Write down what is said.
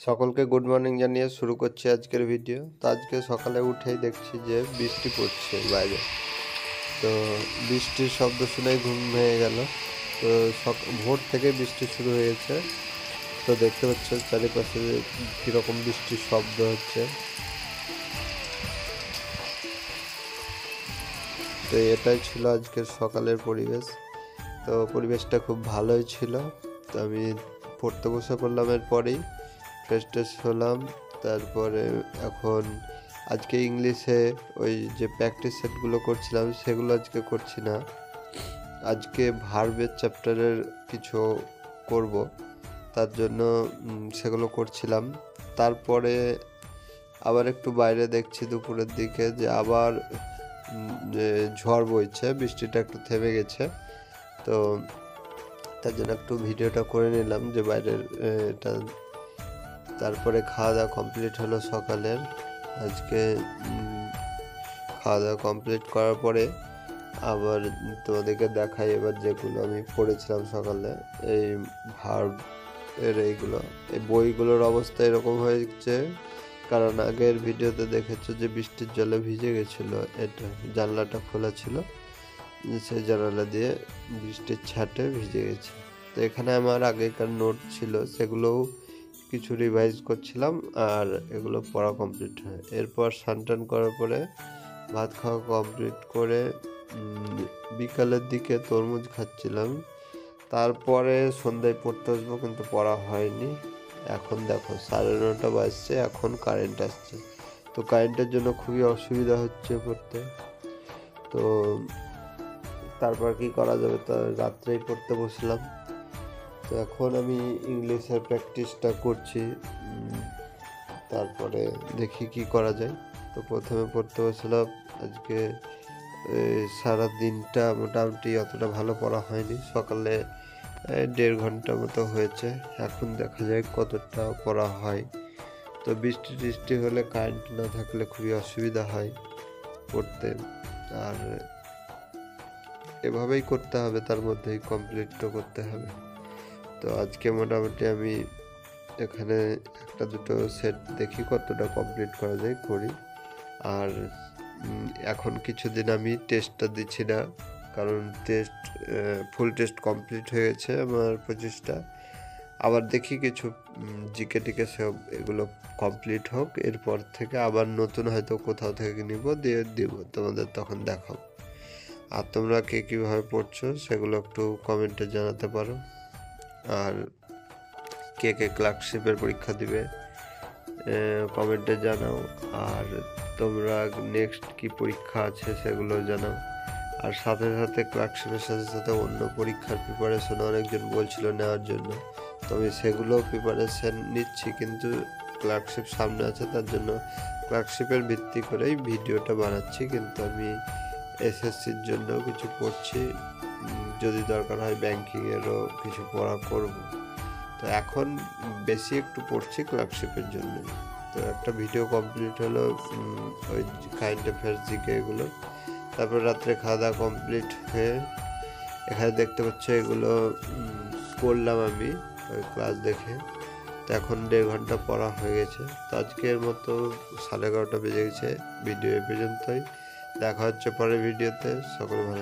সকলকে good morning জানিয়ে শুরু করছি আজকের ভিডিও। তো আজকে সকালে উঠেই দেখছি যে বৃষ্টি পড়ছে বাইরে। তো বৃষ্টির শব্দ শুনেই ঘুম ভেঙে গেল। তো ভোর থেকে বৃষ্টি শুরু হয়েছে। তো দেখতে পাচ্ছ চারিপাশে কীরকম বৃষ্টির শব্দ হচ্ছে। তো এটাই ছিল আজকের সকালের পরিবেশ। তো পরিবেশটা খুব ভালোই ছিল। তো আমি পড়তে বসে পড়লাম, এরপরেই ফ্রেশ ট্রেশ হলাম। তারপরে এখন আজকে ইংলিশে ওই যে প্র্যাকটিস সেটগুলো করছিলাম সেগুলো আজকে করছি না, আজকে ভার্বের চ্যাপ্টারের কিছু করব, তার জন্য সেগুলো করছিলাম। তারপরে আবার একটু বাইরে দেখছি দুপুরের দিকে যে আবার ঝড় বইছে, বৃষ্টিটা একটু থেমে গেছে। তো তার জন্য একটু ভিডিওটা করে নিলাম যে বাইরের এটা। তারপরে খাওয়া দাওয়া কমপ্লিট হলো সকালের। আজকে খাওয়া দাওয়া কমপ্লিট করার পরে আবার তোমাদেরকে দেখাই এবার যেগুলো আমি পড়েছিলাম সকালে, এই ভার্ব এর এইগুলো, এই বইগুলোর অবস্থা এরকম হয়েছে কারণ আগের ভিডিওতে দেখেছো যে বৃষ্টির জলে ভিজে গেছিলো, এটা জানলাটা খোলা ছিল, সেই জানালা দিয়ে বৃষ্টির ছাটে ভিজে গেছে। তো এখানে আমার আগেকার নোট ছিল, সেগুলোও কিছু রিভাইজ করছিলাম আর এগুলো পড়া কমপ্লিট হয়। এরপর স্নান করার পরে ভাত খাওয়া কমপ্লিট করে বিকালের দিকে তরমুজ খাচ্ছিলাম। তারপরে সন্ধ্যায় পড়তে আসবো, কিন্তু পড়া হয়নি। এখন দেখো 9:30 বাজছে, এখন কারেন্ট আসছে। তো কারেন্টের জন্য খুবই অসুবিধা হচ্ছে পড়তে। তো তারপর কি করা যাবে, তো রাত্রেই পড়তে বসলাম। তো এখন আমি ইংলিশের প্র্যাকটিসটা করছি, তারপরে দেখি কি করা যায়। তো প্রথমে পড়তে বসলাম। আজকে সারা দিনটা মোটামুটি অতটা ভালো পড়া হয়নি, সকালে 1.5 ঘন্টা মতো হয়েছে। এখন দেখা যায় কতটা পড়া হয়। তো বৃষ্টি হলে কারেন্ট না থাকলে খুবই অসুবিধা হয় পড়তে, আর এভাবেই করতে হবে, তার মধ্যেই কমপ্লিট তো করতে হবে। তো আজকে মোটামুটি আমি এখানে একটা দুটো সেট দেখি কতটা কমপ্লিট করা যায় করি। আর এখন কিছুদিন আমি টেস্টটা দিচ্ছি না, কারণ ফুল টেস্ট কমপ্লিট হয়ে গেছে আমার 25টা। আবার দেখি কিছু জিকে টিকে সব এগুলো কমপ্লিট হোক, এরপর থেকে আবার নতুন হয়তো কোথাও থেকে নিব, দিয়ে দিব, তোমাদের তখন দেখাবো। আর তোমরা কে কীভাবে পড়ছো সেগুলো একটু কমেন্টে জানাতে পারো। আর কে কে ক্লার্কশিপের পরীক্ষা দিবে কমেন্টে জানাও। আর তোমরা নেক্সট কি পরীক্ষা আছে সেগুলো জানাও। আর সাথে সাথে ক্লার্কশিপের সাথে সাথে অন্য পরীক্ষার প্রিপারেশন অনেকজন বলছিল নেওয়ার জন্য, তো আমি সেগুলো প্রিপারেশন নিচ্ছি, কিন্তু ক্লার্কশিপ সামনে আছে, তার জন্য ক্লার্কশিপের ভিত্তি করেই ভিডিওটা বানাচ্ছি। কিন্তু আমি এসএসসির জন্য কিছু পড়ছি, যদি দরকার হয় ব্যাংকিংয়েরও কিছু পড়া করব। তো এখন বেশি একটু পড়ছি ক্লার্কশিপের জন্য। তো একটা ভিডিও কমপ্লিট হলো ওই কারেন্ট অ্যাফেয়ার্স জিকে এগুলো। তারপর রাত্রে খাওয়া দাওয়া কমপ্লিট হয়ে এখানে দেখতে পাচ্ছ এগুলো করলাম আমি ওই ক্লাস দেখে। তো এখন 1.5 ঘন্টা পড়া হয়ে গেছে। তো আজকের মতো 11:30 বেজে গেছে। ভিডিও এ পর্যন্তই, দেখা হচ্ছে পরের ভিডিওতে। সকলে ভালো।